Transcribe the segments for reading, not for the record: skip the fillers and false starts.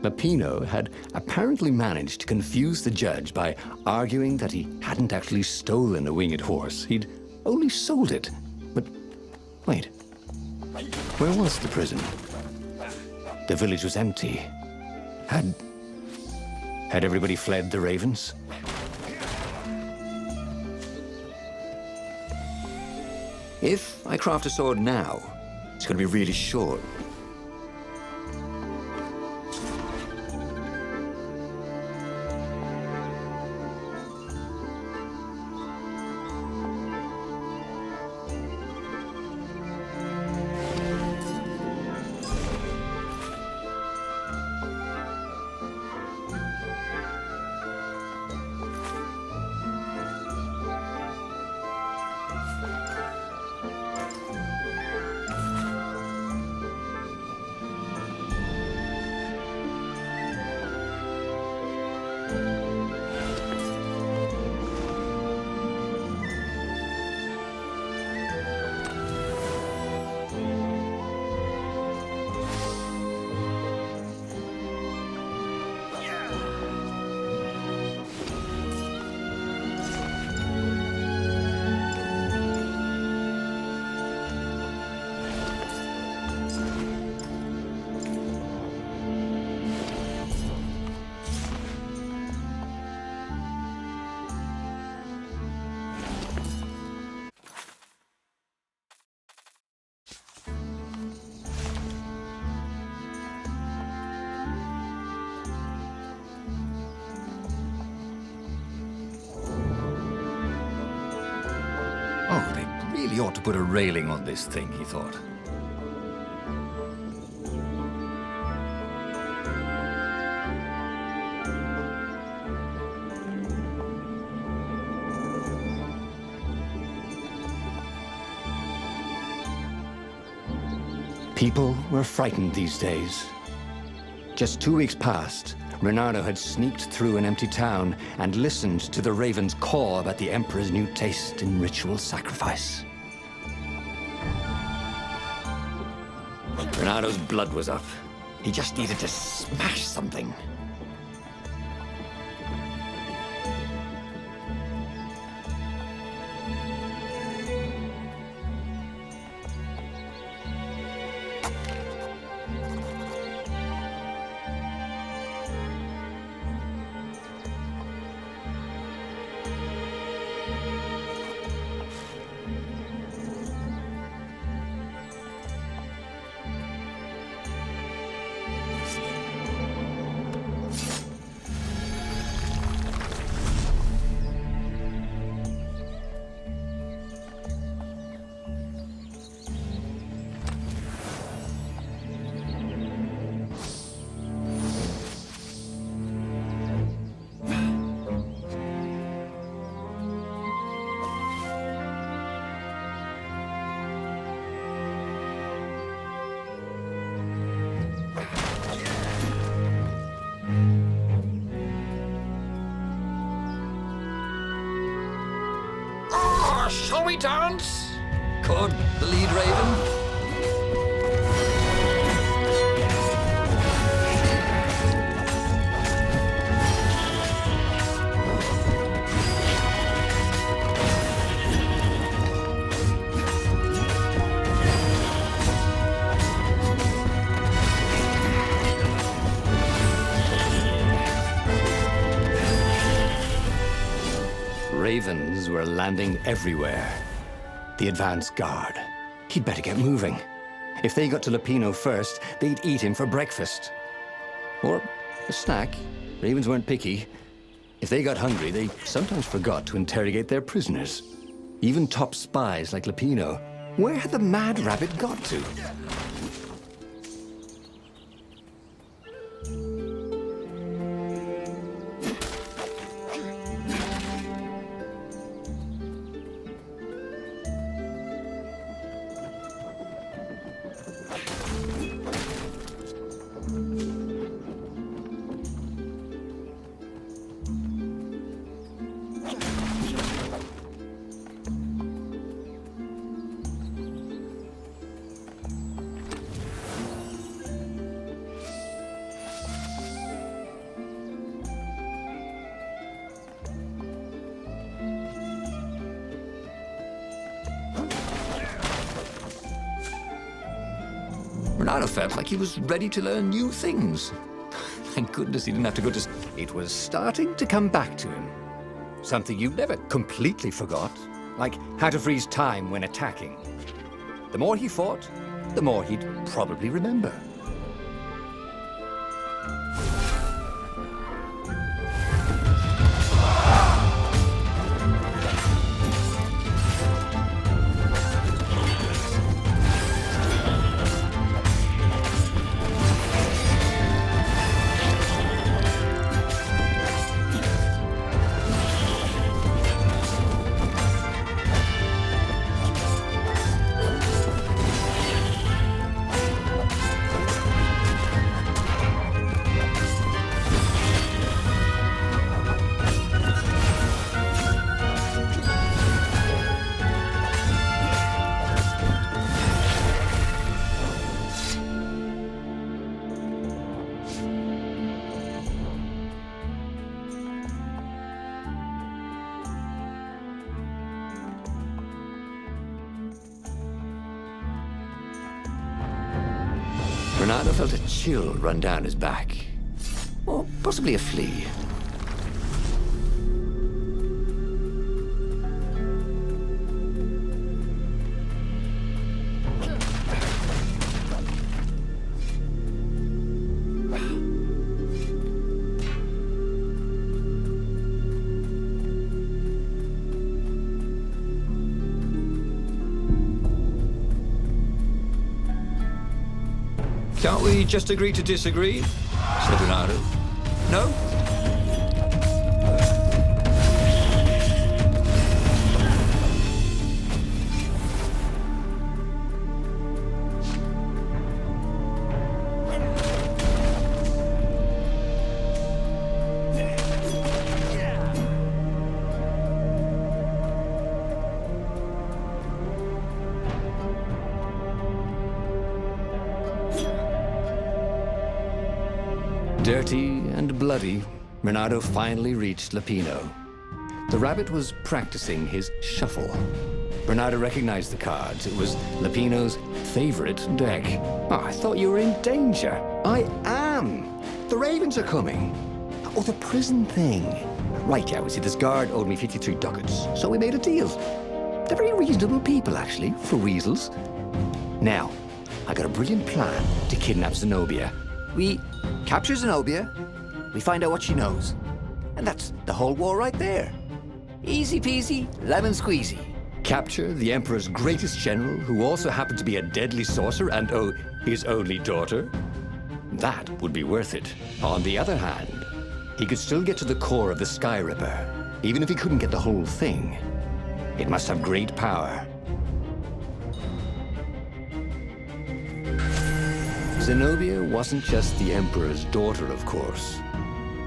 Lapino had apparently managed to confuse the judge by arguing that he hadn't actually stolen a winged horse. He'd only sold it. But wait, where was the prison? The village was empty. Had everybody fled the ravens? If I craft a sword now, it's going to be really short. Oh, they really ought to put a railing on this thing, he thought. People were frightened these days. Just 2 weeks past, Reynardo had sneaked through an empty town and listened to the ravens caw about the Emperor's new taste in ritual sacrifice. Reynardo's blood was up. He just needed to smash something. Shall we dance? Could the lead raven? Ravens were landing everywhere. The advance guard. He'd better get moving. If they got to Lapino first, they'd eat him for breakfast. Or a snack. Ravens weren't picky. If they got hungry, they sometimes forgot to interrogate their prisoners. Even top spies like Lapino. Where had the mad rabbit got to? Bernardo felt like he was ready to learn new things. Thank goodness he didn't have to go to... It was starting to come back to him. Something you never completely forgot, like how to freeze time when attacking. The more he fought, the more he'd probably remember. Bernardo felt a chill run down his back. Or possibly a flea. Can't we just agree to disagree? Said Bernardo. No? Dirty and bloody, Bernardo finally reached Lupino. The rabbit was practicing his shuffle. Bernardo recognized the cards. It was Lupino's favorite deck. Oh, I thought you were in danger. I am. The ravens are coming. Oh, the prison thing. Right, yeah, see, this guard owed me 53 ducats, so we made a deal. They're very reasonable people, actually, for weasels. Now, I got a brilliant plan to kidnap Zenobia. We capture Zenobia, we find out what she knows, and that's the whole war right there. Easy peasy, lemon squeezy. Capture the Emperor's greatest general, who also happened to be a deadly sorcerer and, oh, his only daughter? That would be worth it. On the other hand, he could still get to the core of the Sky Ripper, even if he couldn't get the whole thing. It must have great power. Zenobia wasn't just the Emperor's daughter, of course.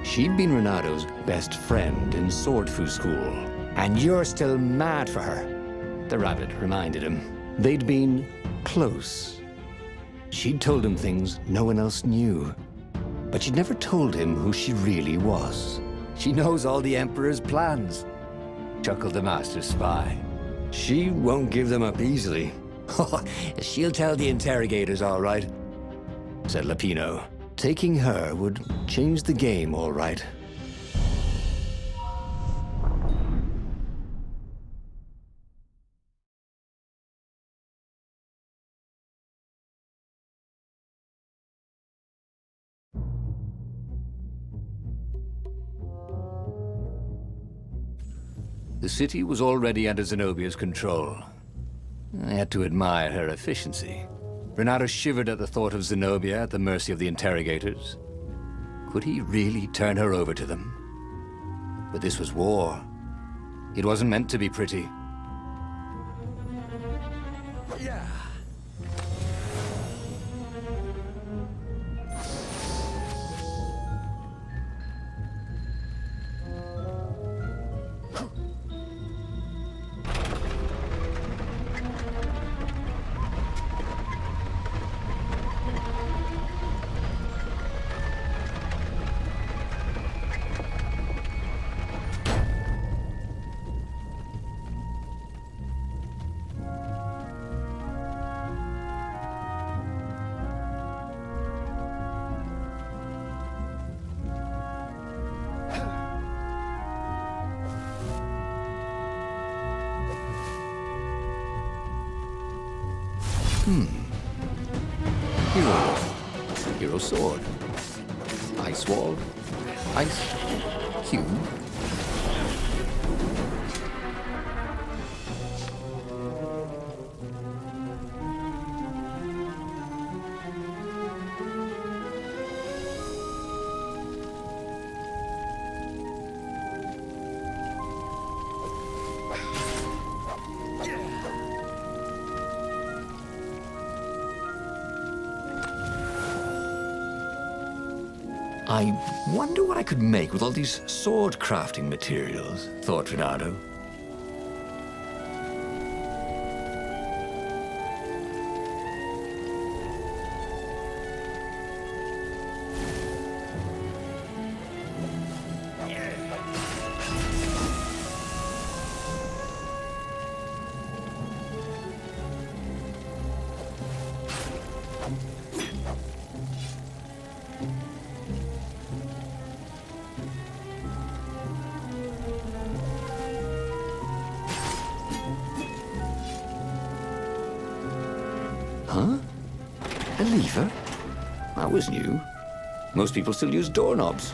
She'd been Renado's best friend in Sword Fu School. And you're still mad for her, the rabbit reminded him. They'd been close. She'd told him things no one else knew. But she'd never told him who she really was. She knows all the Emperor's plans, chuckled the master spy. She won't give them up easily. She'll tell the interrogators, all right, said Lupino. Taking her would change the game, all right. The city was already under Zenobia's control. I had to admire her efficiency. Renato shivered at the thought of Zenobia at the mercy of the interrogators. Could he really turn her over to them? But this was war. It wasn't meant to be pretty. Yeah. Hero. Hero sword. Ice wall. Ice cube. I wonder what I could make with all these sword crafting materials, thought Renato. Huh? A lever? That was new. Most people still use doorknobs.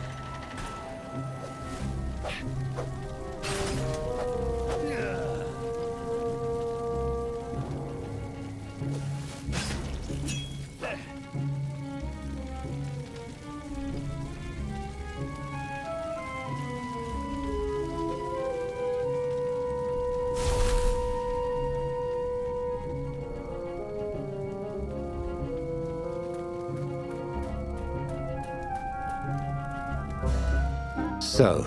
So,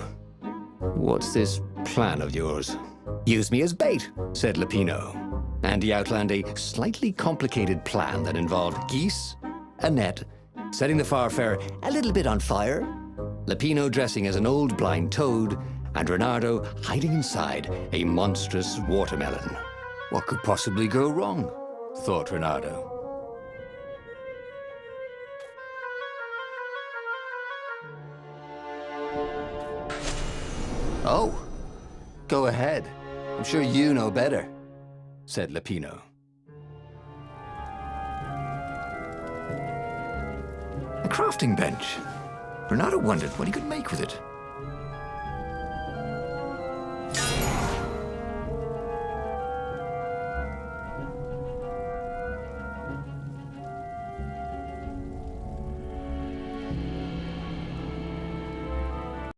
what's this plan of yours? Use me as bait, said Lupino. And he outlined a slightly complicated plan that involved geese, a net, setting the Farfarer a little bit on fire, Lupino dressing as an old blind toad, and Renato hiding inside a monstrous watermelon. What could possibly go wrong? Thought Renato. Oh, go ahead. I'm sure you know better, said Lupino. A crafting bench. Renato wondered what he could make with it.